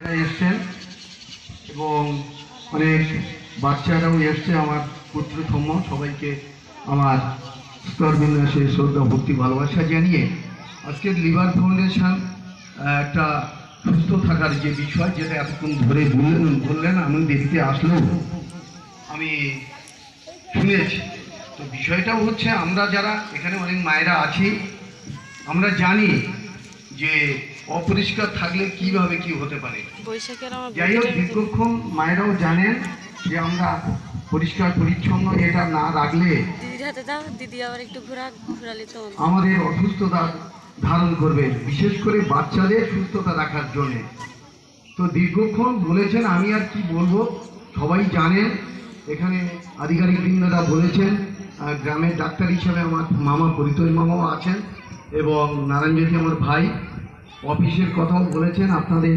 এসছেন এবং অনেক বাচ্চারাও এসছে। আমার পুত্র সম সবাইকে আমার স্তর বিন্যাসে শ্রদ্ধা ভক্তি ভালোবাসা জানিয়ে আজকের লিভার ফাউন্ডেশন একটা সুস্থ থাকার যে বিষয়, যেটা এতক্ষণ ধরে বললেন আমি দেখতে আসলেও আমি শুনেছি। তো বিষয়টাও হচ্ছে, আমরা যারা এখানে অনেক মায়েরা আছি, আমরা জানি যে অপরিষ্কার থাকলে কিভাবে কি হতে পারে। যাই হোক, দীর্ঘক্ষণ মায়েরাও জানেন যে আমরা পরিষ্কার পরিচ্ছন্ন এটা না রাখলে আমাদের অসুস্থতা ধারণ করবে, বিশেষ করে বাচ্চাদের সুস্থতা রাখার জন্য। তো দীর্ঘক্ষণ বলেছেন, আমি আর কি বলবো, সবাই জানেন। এখানে আধিকারিক বৃন্দরা বলেছেন, গ্রামের ডাক্তার হিসাবে আমার মামা পরিতোষ মামাও আছেন এবং নারায়ণজ্যোতি আমার ভাই অফিসের কথাও বলেছেন। আপনাদের